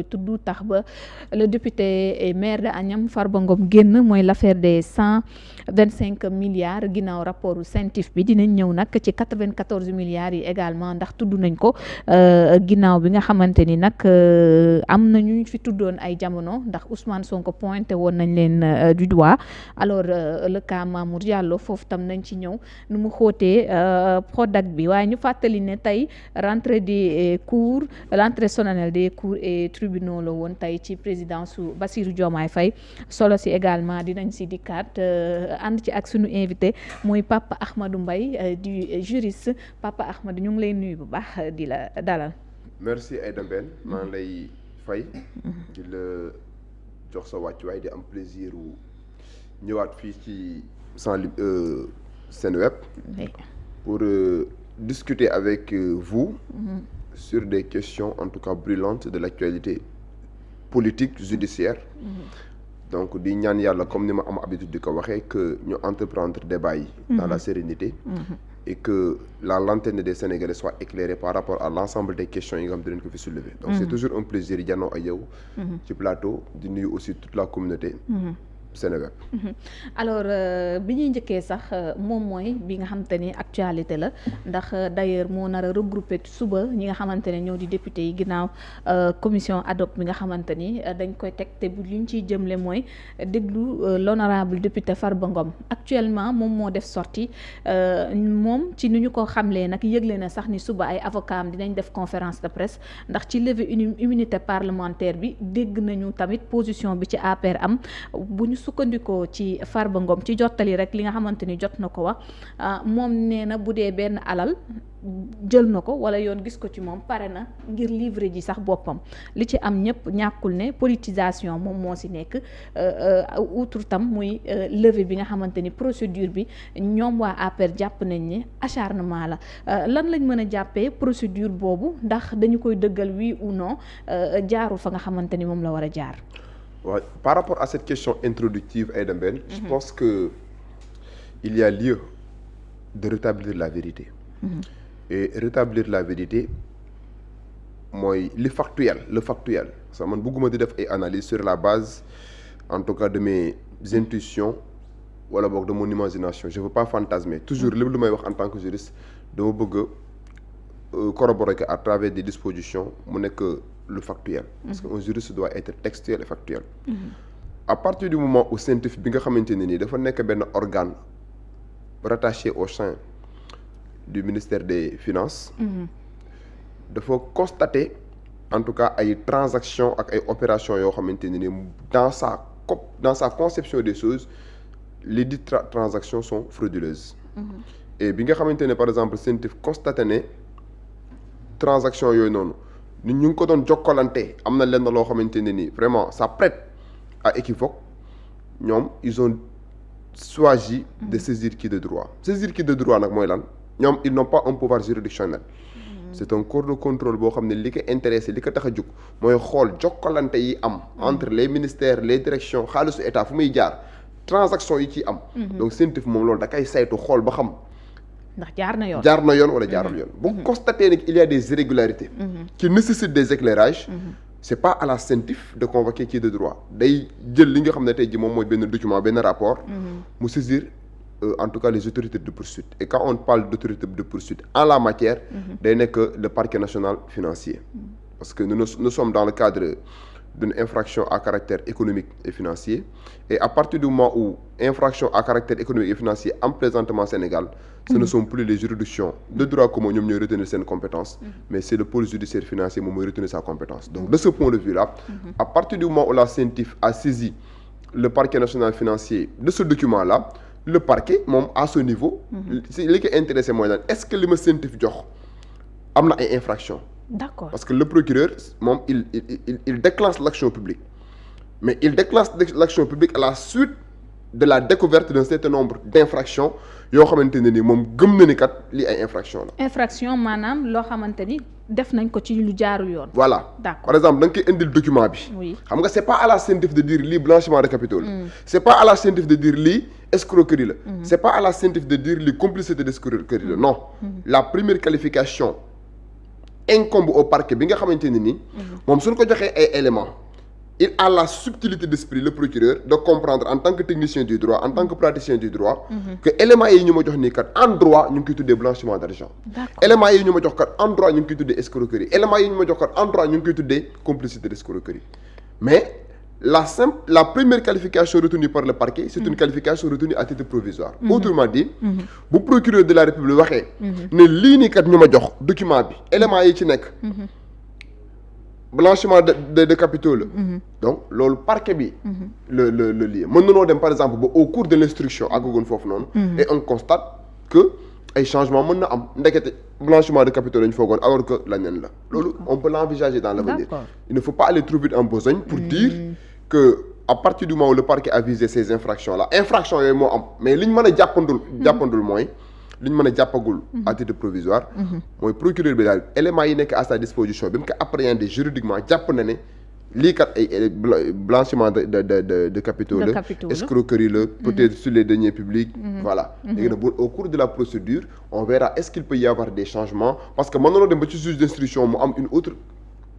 tudd tax ba le député et maire de Agnam Farba Ngom génn mooy l'affaire des 125 milliards ginnaaw rapportu CENTIF bi dinañ ñëw nag ci 94 milliards yi également ndax tudd nañ ko ginnaaw bi nga xamante ni nag am na ñu fi tuddoon ay jamono ndax Ousmane Sonko pointé woon nañ leen du doigt alors le cas Mamour Diallo foofu tam nañ ci ñëw nu mu xóotee Prodac bi waaye ñu fàttali ne tey rentrée des cours l'entrée solennelle des cours et tribunaux la woon tey ci présidence su Bassirou Diomaye Faye solo si également dinañ si dikkaat ànd ci ak sunu invité mooy Papa Ahmadou Mbaye du juriste Papa Ahmadou ñu ngi lay nuyu bu baax di la dalal. merci Aïda Mbène maa ngi lay fay. di la jox sa wàccuwaay di am plaisir wu ñëwaat fii ci Senweb pour discuter avec vous sur des questions en tout cas brûlantes de l'actualité politique judiciaire. Donc di ñaan yàlla comme ni ma am habitude di ko waxee que ñu entreprendre débat yi dans la sérénité et que la lanterne des Sénégalais soit éclairée par rapport à l'ensemble des questions yi nga xam ne dañ ko fi soulever. Donc c'est toujours un plaisir janoo ak yow ci plateau di nuyu aussi toute la communauté Seneweb. Alors bi ñuy njëkkee sax moom mooy bi nga xamante ni actualité la ndax d'ailleurs moo nar a regrouper suba ñi nga xamante ne ñoo di député yi ginnaaw commission ad hoc bi nga xamante ni dañ koy teg te bu li ñu ciy jëmle mooy déglu l'honorable député Farba Ngom actuellement moom moo def sortie moom ci ni ñu ko xamlee nag yëgle na sax ni suba ay avocat am dinañ def conférence de presse ndax ci levée immunité parlementaire bi dégg nañu tamit position bi ci APR am bu ñu sukkandikoo ci Farba Ngom ci jottali rek li nga xamante ni jot na ko wax moom nee na bu dee benn alal jël na ko wala yoon gis ko ci moom pare na ngir livrer ji sax boppam li ci am ñëpp ñàkkul ne politisation moom moo si nekk outre tam muy levée bi nga xamante ni procédure bi ñoom waa APR jàpp nañ ne acharnement la lan lañ mën a jàppee procédure boobu ndax dañu koy dëggal oui ou non jaarul fa nga xamante ni moom la war a jaar. Ouais, par rapport à cette question introductive Aïda Mbène, je pense que il y a lieu de rétablir la vérité. Et rétablir la vérité mooy le factuel ça man bëgguma di def ay analyse sur la base en tout cas de mes intuitions wala boog de mon imagination je veux pas fantasmer toujours lépp lu may wax en tant que juriste dama bëgg corroborer que à travers des dispositions mu nekk le factuel. Parce qu'un juriste doit être textuel et factuel. À partir du moment où CENTIF bi nga xamante ne nii dafa nekk benn organe rattaché au sein du ministère des Finances. dafa constater en tout cas ay transactions ak ay opérations yoo xamante ne nii dans sa conception des choses les dites transactions sont frauduleuses. Et bi nga xamante ne par exemple CENTIF constaté ne transactions yooyu noonu. nit ñu ngi ko doon jokkalante am na lenn loo xamante ne ni vraiment ça prête à équivoque ñoom ils ont choisi de saisir qui de droit nag mooy lan ñoom ils n'ont pas un pouvoir juridictionnel c'est un corps de contrôle boo xam ne li ko intéressé li ko tax a jóg mooy xool jokkalante yi am entre les ministères les directions xaalisu état fu muy jaar transaction yi ciy am donc CENTIF moom loolu da kay saytu xool ba xam ndax jaar na yoon wala jaarul yoon bu constater qu'il y a des irrégularités qui nécessitent des éclairages c'est pas à la CENTIF de convoquer qui de droit day jël li nga xam ne tey ji moom mooy benn document benn rapport mu saisir en tout cas les autorités de poursuite et quand on parle d'autorité de poursuite en la matière day nekk le parquet national financier parce que nous sommes dans le cadre d'une infraction à caractère économique et financier et à partir du moment où infraction à caractère économique et financier am présentement Sénégal ce ne sont plus les juridictions de droit commun ñoom ñooy retenir seen compétence mais c'est le pôle judiciaire financier moom mooy retenir sa compétence donc de ce point de vue là à partir du moment où la CENTIF a saisi le parquet national financier de ce document là le parquet moom à ce niveau li ko intéressé mooy lan est-ce que li ma CENTIF jox am na ay infractions. D'accord. Parce que le procureur moom il déclenche l'action publique mais il déclenche l'action publique à la suite de la découverte d'un certain nombre d'infractions yoo xamante ne ni moom gëm na ni kat lii ay infractions la. infraction maanaam loo xamante ni def nañ ko ci lu jaarul yoon. voilà d'accord. Par exemple da nga koy indil document bi. oui xam nga c'est pas à la CENTIF de dire lii blanchiment de capitaux la. c'est pas à la CENTIF de dire lii escroquerie la. c'est pas à la CENTIF de dire lii complicité d'escroquerie la non. La première qualification incombe au parquet bi nga xamante ne ni moom suñ ko joxee ay éléments il a la subtilité d'esprit le procureur de comprendre en tant que technicien du droit en tant que praticien du droit que éléments yi ñu ma jox nii kat en droit ñu ngi koy tuddee blanchiment d'argent éléments yi ñu ma jox kat en droit ñu ngi koy tuddee escroquerie éléments yi ñu ma jox kat en droit ñu ngi koy tuddee complicité d'escroquerie mais la première qualification retenue par le parquet c'est une qualification retenue à titre provisoire autrement dit bu procureur de la République waxee ne lii nii kat ñu ma jox document bi éléments yi ci nekk blanchiment de capitaux la donc loolu parquet bi le lii mën nanoo dem par exemple ba au cours de l'instruction àggagoon foofu noonu et on constate que ay changement mën na am ndekete blanchiment de capitaux la ñu foogoon alors que leneen la loolu on peut l'envisager dans l'avenir il ne faut pas aller trop vite en besogne pour dire que à partir du moment où le parquet a visé ces infractions là infractions yooyu moo am mais li ñu mën a jàppandul mooy li ñu mën a jàppagul à titre provisoire mooy procureur bi daal éléments yi nekk à sa disposition bi mu ko appréhender juridiquement jàpp na ne lii kat ay blanchiment de capitaux la escroquerie la peut-être sur les deniers publics voilà léegi nag au cours de la procédure on verra est-ce qu'il peut y avoir des changements parce que mën nañoo dem ba ci juge d'instruction mu am une autre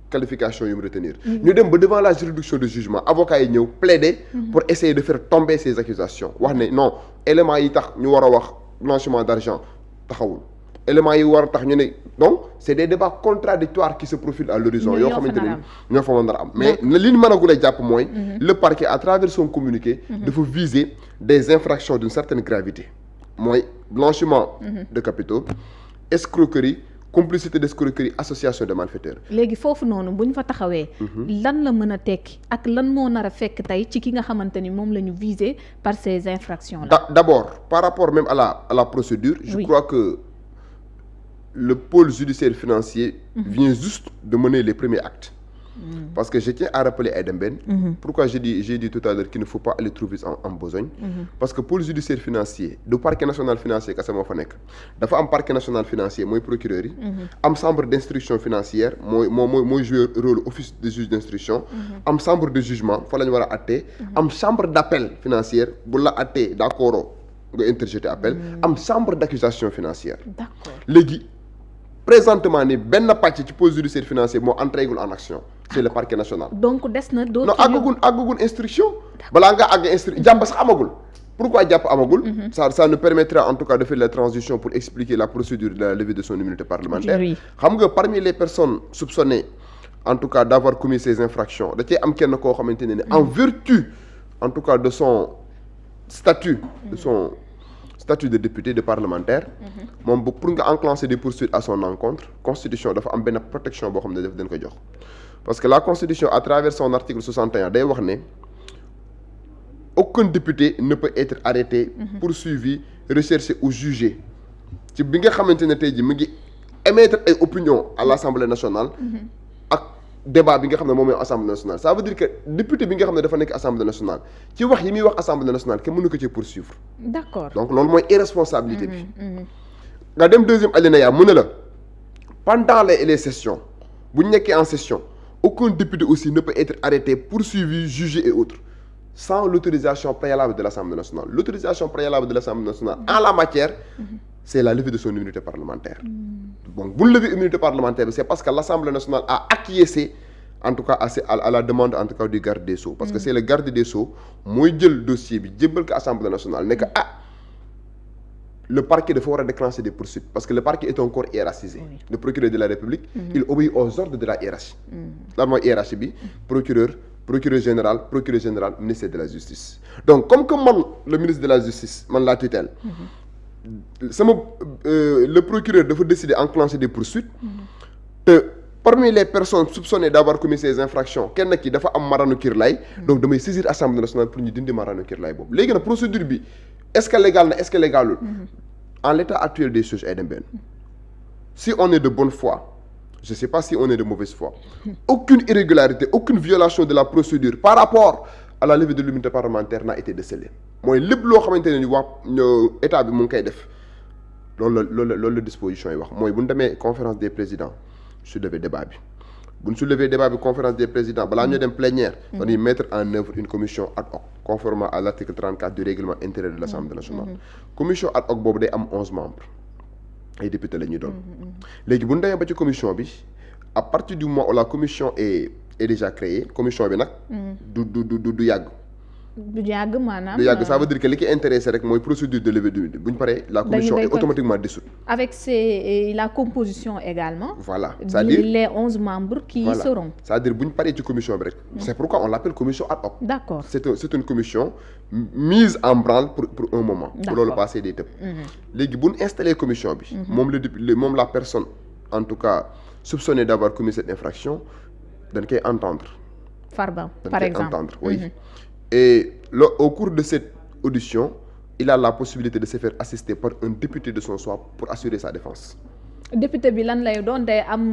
qualification yu mu retenir ñu dem ba devant la juridiction de jugement avocats yi ñëw plaider pour essayer de faire tomber ces accusations wax ne non éléments yi tax ñu war a wax blanchiment d'argent taxawul éléments yi war a tax ñu ne donc c'est des débats contradictoires qui se profilent à l'horizon yoo xamante ne ñoo fa mën a am mais li ñu mën a gulee jàpp mooy le parquet à travers son communiqué dafa viser des infractions d'une certaine gravité mooy blanchiment de capitaux escroquerie complicité d'escroquerie association de malfaiteurs. léegi foofu noonu bu ñu fa taxawee. lan la mën a tekki ak lan moo nar a fekk tey ci ki nga xamante ni moom la ñu visé par ces infractions là. D'abord par rapport même à la procédure. Je crois que le pôle judiciaire financier. vient juste de mener les premiers actes. Parce que je tiens à rappeler Aïda Mbène. Pourquoi j'ai dit tout à l'heure qu'il ne faut pas aller trop vite en besogne. Parce que pôle judiciaire financier du parquet national financier kese moo fa nekk dafa am parquet national financier mooy procureur yi. am chambre d'instruction financière mooy jouer rôle office de juge d'instruction. am chambre de jugement fa la ñu war a attee. am chambre d'appel financière bu la attee d'accord nga interjeter appel. am chambre d'accusation financière. D'accord léegi présentement ni benn pàcc ci pôle judiciaire financier moo entrégul en action. c'est le parquet national. donc des na d'autres. non àggagul instruction. balaa nga àgg jàpp sax amagul. pourquoi jàpp amagul. ça nous permettra en tout cas de faire la transition pour expliquer la procédure de la levée de son immunité parlementaire. xam nga parmi les personnes soupçonnées en tout cas d'avoir commis ces infractions da cee am kenn koo xamante ne en vertu en tout cas de son statut de député de parlementaire. moom pour nga enclencher des poursuites à son encontre constitution dafa am benn protection boo xam ne daf dañ ko jox. parce que la constitution à travers son article 61 day wax ne aucun député ne peut être arrêté, poursuivi, recherché ou jugé ci bi nga xamante ne tey jii mu ngi émettre ay opinion à l'Assemblée nationale ak débat bi nga xam ne moom mooy Assemblée nationale. Ça veut dire que député bi nga xam ne dafa nekk Assemblée nationale ci wax yi muy wax Assemblée nationale kenn mënu ko ci poursuivre. D'accord. Donc loolu mooy irresponsabilité bi. nga dem deuxième alinéa mu ne la pendant les sessions bu ñu nekkee en session aucun député aussi ne peut être arrêté, poursuivi, jugé et autres sans l'autorisation préalable de l'Assemblée nationale. L'autorisation préalable de l'Assemblée nationale en la matière, c'est la levée de son immunité parlementaire. Bon, bu ñu levee immunité parlementaire c'est parce que l'Assemblée nationale a acquiescé en tout cas à la demande en tout cas du garde des Sceaux, parce que c'est le garde des Sceaux mooy jël dossier bi jébbal ko Assemblée nationale ne que le parquet dafa war a déclencher des poursuites parce que le parquet est un corps hiérarchisé. Le procureur de la République, il obéit aux ordres de la hiérarchie. lan mooy hiérarchie bi procureur général, ministère de la justice. Donc comme que man le ministre de la justice man la tutelle le procureur dafa décider enclencher des poursuites te parmi les personnes soupçonnées d'avoir commis ces infractions kenn ki dafa am maranu kirlaay donc damay saisir Assemblée nationale pour ñu dindi maranu kirlaay boobu. Léegi nag procédure bi est-ce que légal na est-ce que légalul en l'état actuel des choses Aïda Mbène si on est de bonne foi, je sais pas si on est de mauvaise foi, aucune irrégularité, aucune violation de la procédure par rapport à la levée de l'immunité parlementaire n'a été décelée. Mooy lépp loo xamante ne ni wax état bi mu ngi koy def loolu la disposition yi wax mooy bu ñu demee conférence des présidents soulever débat bi bu ñu soulever débat bi conférence des présidents balaa ñu dem plénière dañuy mettre en œuvre une commission ad hoc conformément à l'article 34 du règlement intérieur de l'Assemblée nationale. Commission ad hoc boobu day am 11 membres ay député la ñuy doon léegi bu ñu demee ba ci commission bi à partir du moment où la commission est déjà créée commission bi nag. du yàgg. du yàgg maanaam. du yàgg ça veut dire que li ki intéressé rek mooy procédure de levée d'immunité bu ñu paree. la commission est automatiquement dissoute. avec la composition également. voilà c'est-à-dire les 11 membres qui y seront. c'est-à-dire bu ñu paree ci commission bi rek. c'est pourquoi on l'appelle commission ad hoc. d'accord c'est une commission mise en branle pour un moment. pour loolu passer day tëb. léegi bu ñu installé commission bi. moom la personne en tout cas soupçonnée d'avoir commis cette infraction dañ koy entendre. Farba par exemple entendre oui. Et au cours de cette audition il a la possibilité de se faire assister par un député de son choix pour assurer sa défense. député bi lan lay doon day am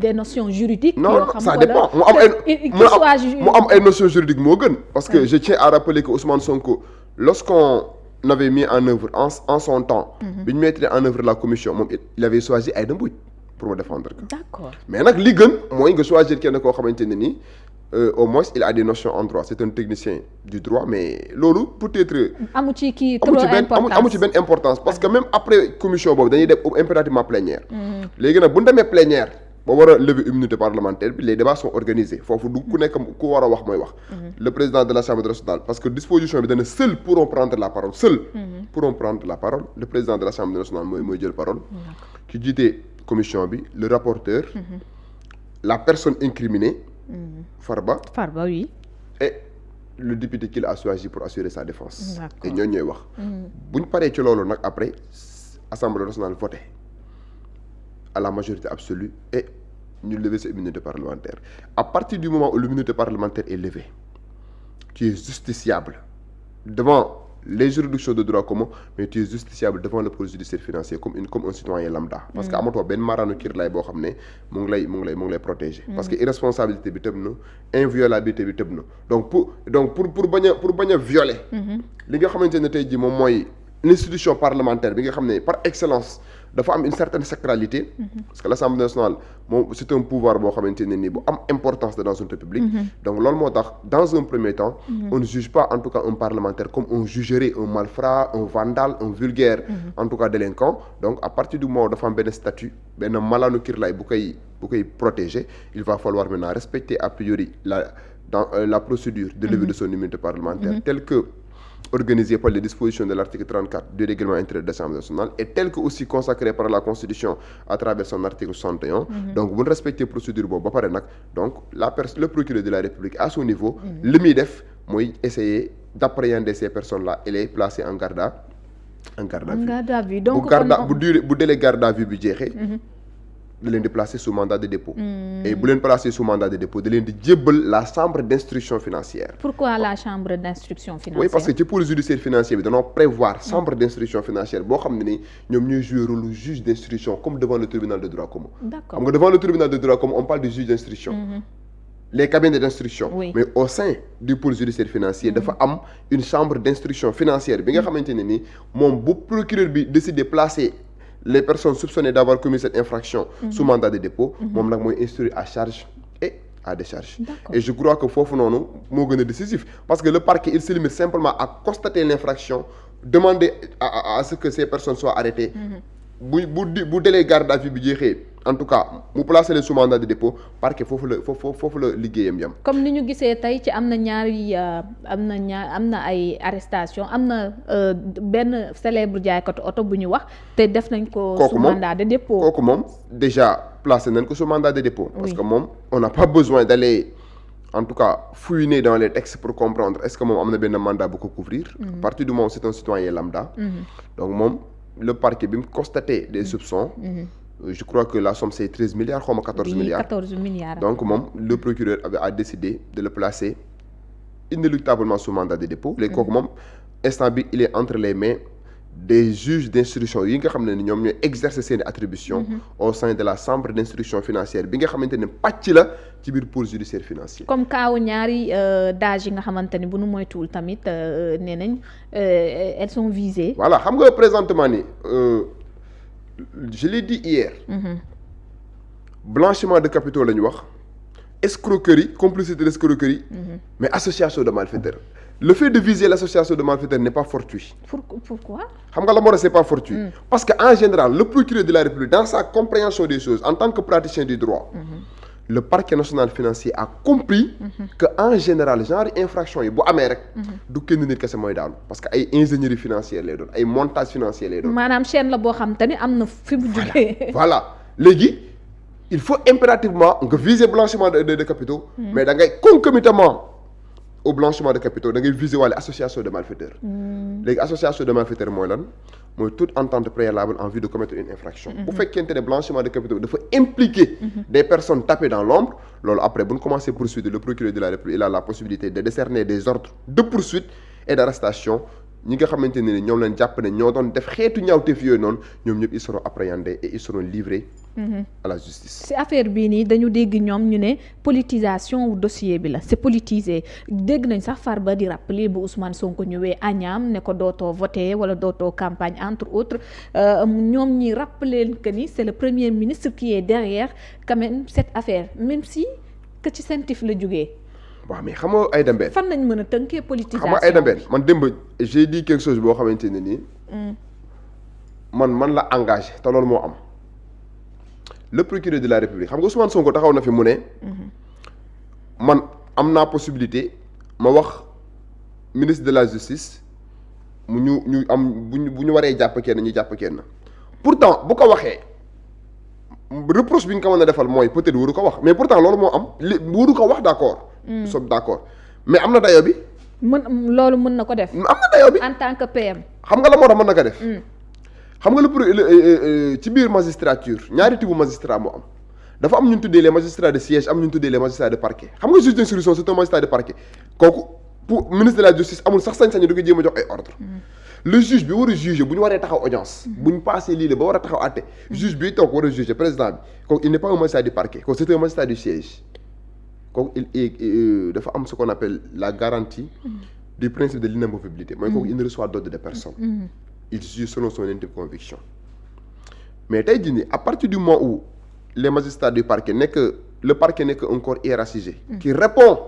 des notions juridiques. non ça dépend mu am ay notions juridiques moo gën. parce que je tiens à rappeler que Ousmane Sonko lorsqu'on avait mis en œuvre en son temps. bi ñu mettre en œuvre la commission moom il avait choisi Aïda Mbodj pour me défendre. d'accord mais nag li gën mooy nga choisir kenn koo xamante ne nii. au moins il a des notions en droit c'est un technicien du droit mais loolu peut-être. amu ci kii trop importance amu ci benn importance parce que même après commission boobu dañuy def impérativement plénière. léegi nag bu ñu demee plénière ba war a lever immunité parlementaire bi les débats sont organisés foofu du ku nekk ku war a wax mooy wax. le président de l'Assemblée nationale parce que disposition bi dana seuls pourront prendre la parole le président de l'Assemblée nationale mooy jël parole. ki jiite commission bi le rapporteur. la personne incriminée. Farba oui. et le député qu'il a choisi pour assurer sa défense. D'accord. et ñooñu ñooy wax. bu ñu paree ci loolu nag après assemblée nationale voté à la majorité absolue et ñu lever sa immunité parlementaire à partir du moment où l'immunité parlementaire est levée tu es justiciable devant les juridictions de droit commun mais tu es justiciable devant le pôle judiciaire financier comme un citoyen lambda. parce que amatoo benn maaraanu kiirlaay boo xam ne mu ngi lay protéger. parce que irresponsabilité bi tëb na inviolabilité bi tëb na donc pour bañ a violer. li nga xamante ne tey jii moom mooy l'institution parlementaire bi nga xam ne par excellence dafa am une certaine sacralité. parce que l'Assemblée nationale moom c'est un pouvoir boo xamante ne nii bu am importance dans une république. donc loolu moo tax dans un premier temps. on ne juge pas en tout cas un parlementaire comme on jugerait un malfrat un vandale un vulgaire. en tout cas délinquant donc à partir du moment dafa am benn statut benn malaanu kirlaay bu koy protéger il va falloir maintenant respecter a priori la procédure de levée de son immunité parlementaire telle que organisé par les dispositions de l'article 34 du règlement intérieur de l'Assemblée nationale et tel que aussi consacré par la Constitution à travers son article 61. donc bu ñu respecter procédure boobu ba pare nag donc le procureur de la République à son niveau. li muy def mooy essayer d'appréhender ces personnes-là et les placer en garde à vue. donc bu délai garde à vue bi jeexee. da leen di placer sous mandat de dépôt. et bu leen placer sous mandat de dépôt da leen di jébbal la chambre d'instruction financière. pourquoi la chambre d'instruction financière. oui parce que ci pôle judiciaire financier bi dañoo prévoir chambre d'instruction financière boo xam ne ni ñoom ñooy jouer rôle juge d'instruction comme devant le tribunal de droit commun. d'accord xam nga devant le tribunal de droit commun on parle du juge d'instruction. les cabinets d'instruction. Oui. mais au sein du pôle judiciaire financier dafa am une chambre d'instruction financière bi nga xamante ne ni moom bu procureur bi décider placer. les personnes soupçonnées d'avoir commis cette infraction sous mandat de dépôt moom nag mooy instruire à charge et à décharge. D'accord. et je crois que foofu noonu moo gën a décisif parce que le parquet il se limite simplement à constater l'infraction demander à ce que ces personnes soient arrêtées bu délai garde à vue bi jeexee en tout cas mu placer leen sous mandat de dépôt parquet foofu la liggéeyam yam. comme ni ñu gisee tey ci am na ay arrestation am na benn célèbre jaaykatu oto bu ñu wax te def nañ ko sous mandat de dépôt. kooku moom déjà placé nañ ko sous mandat de dépôt. parce Oui. que moom on n'a pas besoin d'aller en tout cas fouiner dans les textes pour comprendre est-ce que moom am na benn mandat bu ko couvrir. à partir du moment où c'est un citoyen lambda. donc moom le parquet bi mu constaté des soupçons. je crois que la somme c'est 13 milliards xaw ma 14 Oui, milliards. 14 milliards. donc moom le procureur a décidé de le placer inéluctablement sous mandat de dépôt. léegi kooku moom instant bi il est entre les mains des juges d'instruction yi nga xam ne ni ñoom ñooy exercer seeni attributions au sein de la chambre d'instruction financière bi nga xamante ne pàcc la ci biir pôle judiciaire financier. comme kaaw ñaari dages yi nga xamante ni bu nu moytuwul tamit nee nañ elles sont visées. voilà xam nga présentement ni je l'ai dit hier. blanchiment de capitaux la ñu wax escroquerie complicité d'escroquerie. mais association de malfaiteurs le fait de viser l'association de malfaiteurs n'est pas fortuit. Pourquoi? xam nga la moo tax c'est pas fortuit. Parce que en général le procureur de la République dans sa compréhension des choses en tant que praticien du droit. Le parquet national financier a compris que en général genre infraction yi bu amee rek. du kenn nit kese mooy daanu parce que ay ingénierie financière lay doon ay montage financier lay doon. maanaam chaîne la boo xam te ni am na fi mu jugee. voilà léegi il faut impérativement nga viser blanchiment de capitaux. mais da ngay concomitamment au blanchiment de capitaux da ngay viser wàlle association de malfaiteurs. léegi association de malfaiteurs mooy lan mooy toute entente préalable en vue de commettre une infraction. bu fekkente ne blanchiment de capitaux dafa impliquer des personnes tapées dans l'ombre loolu après bu ñu commencé poursuite le procureur de la République il a la possibilité de décerner des ordres de poursuite et d'arrestation ñi nga xamante ne ni ñoom leen jàpp ne ñoo doon def xeetu ñaawteef yooyu noonu ñoom ñëpp ils seront appréhendés et ils seront livrés à la justice. ci affaire bii nii dañu dégg ñoom ñu ne politisation wu dossier bi la c'est politisé dégg nañ sax Farba di rappeler bu Ousmane Sonko ñëwee Agnam ne ko dootoo voter wala dootoo campagne entre autres ñoom ñi rappeler que ni c'est le premier ministre qui est derrière quand même cette affaire même si que ci CENTIF la jógee. waaw mais xam nga Aïda Mbène fan nañ mën a tënkee politisation. xam nga Aïda Mbène man démb j'ai dit quelque chose boo xamante ne nii. man la engagé te loolu moo am. le procureur de la République xam nga Ousmane Sonko taxaw na fi mu ne. man am naa possibilité ma wax ministre de la justice mu ñu am bu ñu waree jàpp kenn ñu jàpp kenn pourtant bu ko waxee reproche bi ñu ko mën a defal mooy peut-être waru ko wax mais pourtant loolu moo am waru ko wax d'accord. nous sommes d'accord mais am na dayo bi. loolu mën na ko def. am na dayo bi en tant que PM. xam nga la moo tax mën na ko def. xam nga ci biir magistrature ñaari type magistrat moo am dafa am ñu tuddee les magistrats de siège am ñu tuddee les magistrats de parquet xam nga juge d'instruction c'est un magistrat de parquet kooku pour ministre de la justice amul sax sañ-sañu di ko jéem a jox ay ordre le juge bi war a juger bu ñu waree taxaw audience bu ñu passé lii la ba war a taxaw àtte juge bi toog war a juger président bi kooku il n'est pas un magistrat du parquet kooku c'est un magistrat du siège kooku dafa am ce qu'on appelle la garantie du principe de l'inamovibilité mooy kooku il ne reçoit d'ordre de personne il juge selon son intime conviction mais tey jii nii à partir du moment où les magistrats du parquet le parquet n'est qu'un corps hiérarchisé qui répond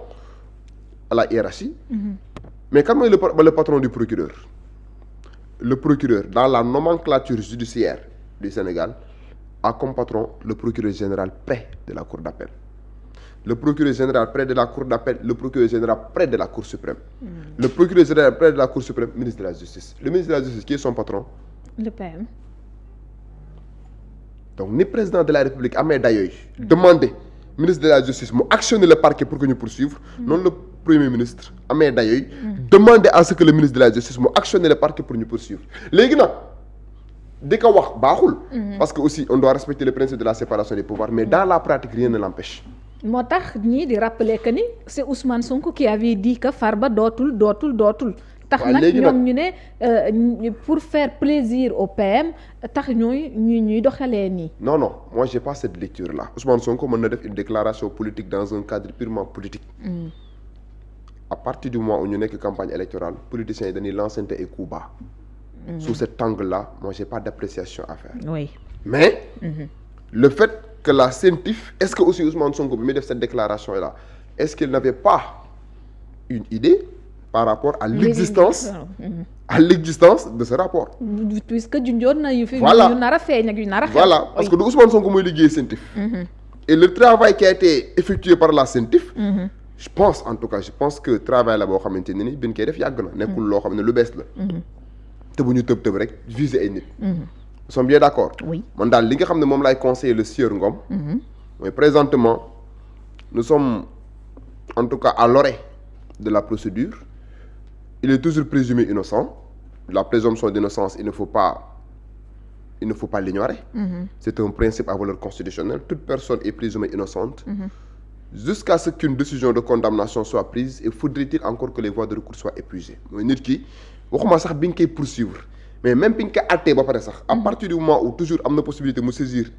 à la hiérarchie mais kan mooy le patron du procureur le procureur dans la nomenclature judiciaire du Sénégal a comme patron le procureur général près de la cour d'appel le procureur général près de la cour d'appel le procureur général près de la cour suprême le procureur général près de la cour suprême ministre de la justice le ministre de la justice qui est son patron le PM donc ni président de la République amee dayooyu demander ministre de la justice mu actionner le parquet pour que ñu poursuivre noonu le premier ministre amee dayooyu demander à ce que le ministre de la justice mu actionner le parquet pour ñu poursuivre léegi nag di ko wax baaxul parce que aussi on doit respecter le principe de la séparation des pouvoirs mais dans la pratique rien ne l'empêche moo tax ñii di rappeler que ni c'est Ousmane Sonko qui avait dit que Farba dootul tax nag ñoom ñu ne pour faire plaisir au PM tax ñuy doxalee nii. non moi j'ai pas cette lecture là Ousmane Sonko mën na def une déclaration politique dans un cadre purement politique. À partir du moment où ñu nekk campagne électorale politiciens yi dañuy lancer ay coups bas. Sous cet angle là moi j'ai pas d'appréciation à faire. Oui. Mais le fait que la CENTIF est-ce que aussi Ousmane Sonko bi muy def cette déclaration là est-ce qu'il n'avait pas une idée par rapport à l'existence de ce rapport. Puisque junjoon na yu fi. Voilà yu nar a feeñ ak yu nar a xew. Voilà parce que du Ousmane Sonko mooy liggéey CENTIF. Et le travail qui a été effectué par la CENTIF. je pense que travail la boo xamante ne ni bi ñu koy def yàgg na nekkul loo xam ne lu bees la. te bu ñu tëb rek viser ay nit. nous sommes bien d'accord. Oui. man daal li nga xam ne moom laay conseiller le sieur Ngom. mooy présentement nous sommes en tout cas à l'orée de la procédure. Il est toujours présumé innocent. La présomption d'innocence, il ne faut pas l'ignorer. C'est un principe à valeur constitutionnelle. Toute personne est présumée innocente. Jusqu'à ce qu'une décision de condamnation soit prise, et faudrait-il encore que les voies de recours soient épuisées. mooy nit ki waxuma sax bi nga koy poursuivre mais même bi nga koy àttee ba pare sax. à partir du moment où toujours am na possibilité mu saisir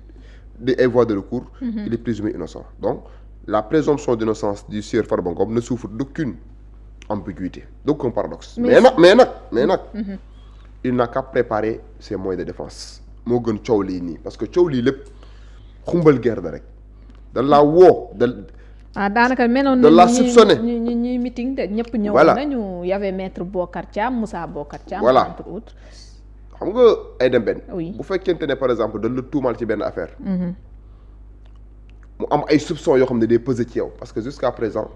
des voies de recours. il est présumé innocent. Donc la présomption d'innocence du sieur Farba Ngom ne souffre d'aucune ambiguïté, d'aucun paradoxe. Mais nag il n'a qu'à préparer ses moyens de défense moo gën coow lii nii parce que coow lii lépp xumbal guerre da rek da laa woo daanaka menoon de la soupçonner ñi meeting te ñëpp ñëw voilà nañu y avait maître Bocar Thiam Moussa Bocar Thiam. voilà entre autres. xam nga Aïda Mbène. oui bu fekkente ne par exemple dañ la tuumal ci benn affaire. mu am ay soupçons yoo xam ne day peser ci yow parce que jusqu'à présent.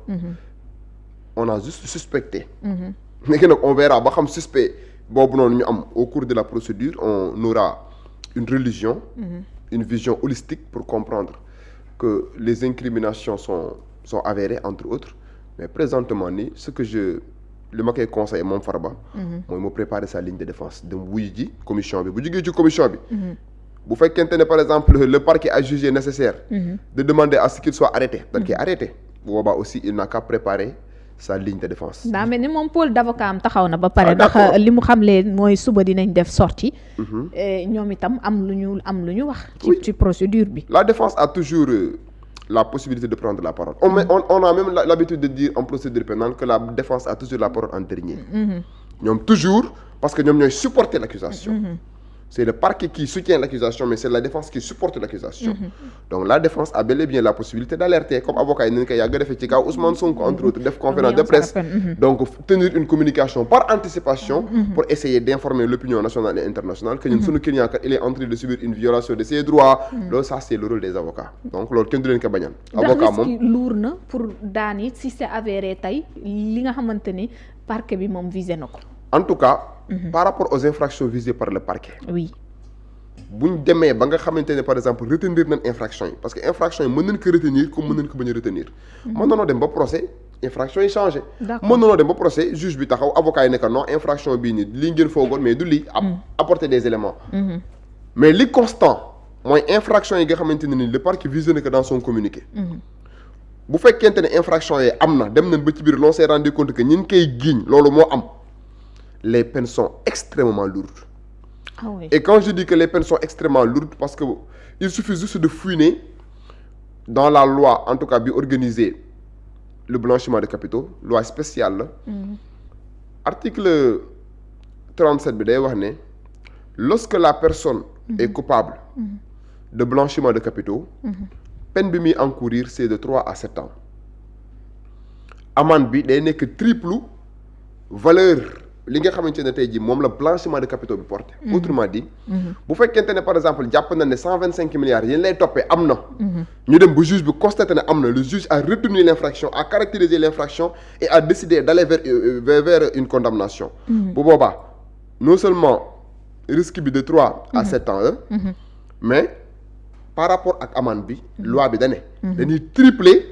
on a juste suspecté. léegi nag on verra ba xam suspect boobu noonu ñu am au cours de la procédure on aura une religion. une vision holistique pour comprendre que les incriminations sont avérées entre autres mais présentement nii ce que li ma koy conseillé moom Farba. mooy mu préparer sa ligne de défense dem wuyu ji commission bi bu jógee ci commission bi. bu fekkente ne par exemple le parquet a jugé nécessaire. de demander à ce qu'il soit arrêté. dañ koy arrêté bu boobaa aussi il n'a qu'à préparer sa ligne de défense. daa mel ni moom pôle d'avocat am taxaw na ba pare. ndax li mu xamle mooy suba dinañ def sortie. ñoom itam am lu ñu wax. ci procédure bi. la défense a toujours la possibilité de prendre la parole. on a même l'habitude de dire en procédure pénale que la défense a toujours la parole en dernier. ñoom toujours parce que ñoom ñooy supporter l'accusation. C'est le parquet qui soutient l'accusation, mais c'est la défense qui supporte l'accusation. Donc la défense a bel et bien la possibilité d'alerter comme avocat yi nañ ko yàgg defee ci kaw Ousmane Sonko entre autres def conférence de presse. Donc tenir une communication par anticipation pour essayer d'informer l'opinion nationale et internationale que ñun suñu client kat il est en train de subir une violation de ses droits. Loolu ça c'est le rôle des avocats. Donc loolu kenn du leen ko bañal. avocat moom ndax lourd na pour daan it si c'est avéré tey li nga xamante ni parquet bi moom visé na ko. En tout cas. Par rapport aux infractions visées par le parquet. oui. bu ñu demee ba nga xamante ne par exemple retenir nañ infraction yi parce que infraction yi mën nañ ko retenir comme mën nañ ko bañ a retenir. mën nañoo dem ba procès infraction yi changé. d'accord mën nañoo dem ba procès juge bi taxaw avocat yi ne que non infraction bii nii lii ngeen foogoon mais du lii. apporter des éléments. mais li constant mooy infraction yi nga xamante ne ni le parquet visé na ko dans son communiqué. bu fekkente ne infraction yi am na dem nañ ba ci biir l'on s'est rendu compte que ñi ngi koy giiñ loolu moo am. Les peines sont extrêmement lourdes. Ah oui. Et quand je dis que les peines sont extrêmement lourdes, parce que il suffit juste de fouiner dans la loi, en tout cas, bi organiser le blanchiment de capitaux, loi spéciale la. Article 37 bi day wax ne lorsque la personne est coupable de blanchiment de capitaux, peine bi muy encourir c'est de 3 à 7 ans. Amende bi day nekk triple valeur. li nga xamante ne tey jii moom la blanchiment de capitaux bi porté. autrement dit. bu fekkente ne par exemple jàpp na ne 125 milliards yéen lay toppee am na. ñu dem ba juge bi constaté ne am na le juge a retenu l'infraction a caractérisé l'infraction et a décidé d'aller vers une condamnation. bu boobaa non seulement risque bi de 3 à 7 ans la. mais par rapport ak amende bi. loi bi da ne. dañuy tripler.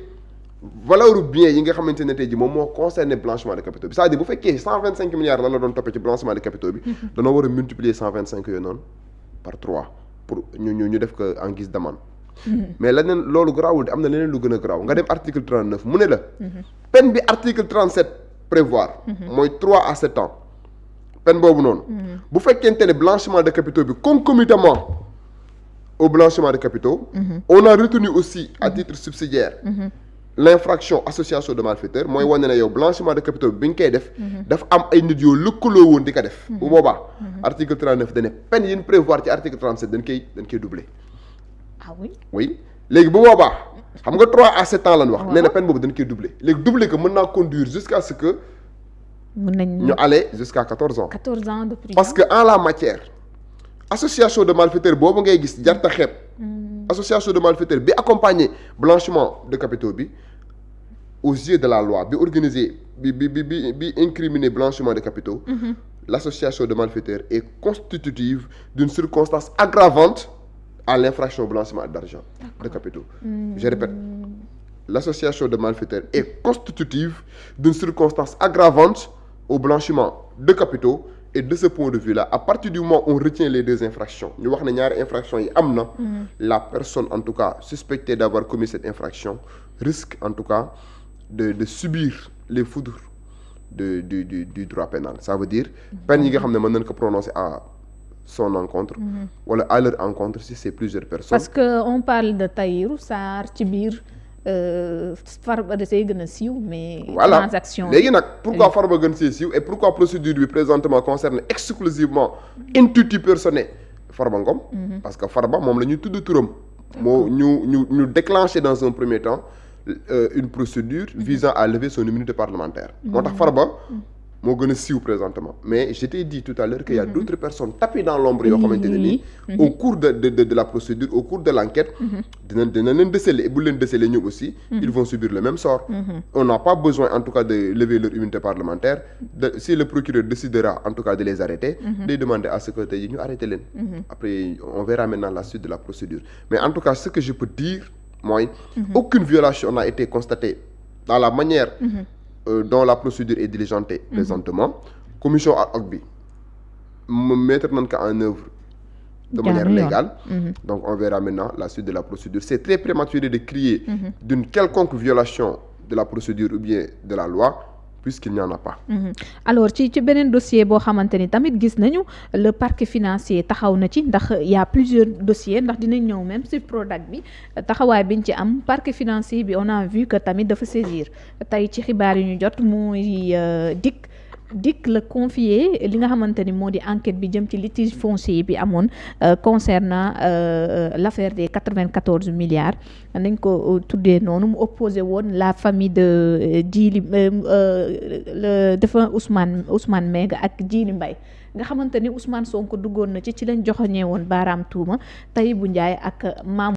valeur bien yi nga xamante ne tey jii moom moo concerné blanchiment de capitaux bi c'est-à-dire bu fekkee 125 milliards la doon toppee ci blanchiment de capitaux bi. danoo war a multiplier 125 yooyu noonu par 3 pour ñu def ko en guise d'amende. mais leneen loolu garaawul te am na leneen lu gën a garaaw nga dem article 39 mu ne la. peine bi article 37 prévoir. mooy 3 à 7 ans. peine boobu noonu. bu fekkente ne blanchiment de capitaux bi concomitamment au blanchiment de capitaux. on a retenu aussi à titre subsidiaire. L'infraction association de malfaiteurs mooy wane ne yow blanchiment de capitaux bi nga koy def. dafa am ay nit yoo lëkkaloo woon di ko def. bu boobaa. article 39 dañ ne peine yi ñu prévoir ci article 37 dañ koy doubler. ah oui. oui léegi bu boobaa xam nga 3 à 7 ans lañ wax. nee na peine boobu dañ koy doubler léegi doubler que mën naa conduire jusqu'à ce que. mën nañ ñu aller jusqu'à 14 ans. 14 ans de prison. parce que en la matière association de malfaiteurs boobu ngay gis jarta xeeb. association de malfaiteurs bi accompagner blanchiment de capitaux bi aux yeux de la loi bi organiser bi incriminer blanchiment de capitaux. L'association de malfaiteurs est constitutive d'une circonstance aggravante à l'infraction blanchiment d'argent de capitaux. Je répète, l'association de malfaiteurs est constitutive d'une circonstance aggravante au blanchiment de capitaux. Et de ce point de vue-là, à partir du moment où on retient les deux infractions, ñu wax ne ñaari infractions yi am na. La personne en tout cas suspectée d'avoir commis cette infraction risque en tout cas de subir les foudres du droit pénal. Ça veut dire peine yi nga xam ne mën nañ ko prononcer à son encontre. wala à leur encontre si c'est plusieurs personnes. parce que on parle de Tahirou Sarr ci biir. Farba da say gën a siiw mais. voilà transaction léegi nag pourquoi Farba gën see siiw et pourquoi procédure bi présentement concerne exclusivement intitut personné Farba Ngom. parce que Farba moom la ñuy tudd turam. moo ñu déclencher dans un premier temps une procédure visant à lever son immunité parlementaire. moo tax Farba moo gën a siiw présentement mais je t'ai dit tout à l'heure qu'il y a d'autres personnes tapées dans l'ombre yoo xamante ne nii au cours de la procédure au cours de l'enquête dina leen déceler et bu leen déceler ñoom aussi ils vont subir le même sort on n'a pas besoin en tout cas de lever leur immunité parlementaire si le procureur décidera en tout cas de les arrêter day demander à ce que tey ñu arrêter leen après on verra maintenant la suite de la procédure mais en tout cas ce que je peux dire mooy aucune violation n'a été constatée dans la manière dont la procédure est diligentée présentement commission ad hoc bi mettre nañ ko en œuvre de manière légale donc on verra maintenant la suite de la procédure c'est très prématuré de crier d'une quelconque violation de la procédure ou bien de la loi puisqu'il n'y en a pas. Alors ci beneen dossier boo xamante ni tamit gis nañu le parquet financier taxaw na ci ndax y a plusieurs dossiers ndax dinañ ñëw même sur Prodac bi taxawaay biñ ci am parquet financier bi on a vu que tamit dafa saisir tey ci xibaar yi ñu jot muy DIC la confier li nga xamante ni moo di enquête bi jëm ci litige foncier bi amoon concernant l'affaire des 94 milliards nañ ko tuddee noonu mu opposé woon la famille de Djily dafa Ousmane Meg ak Djily Mbaye nga xamante ni Ousmane Sonko duggoon na ci lañ joxoñee woon baaraam tuuma Tahibou Ndiaye ak Maam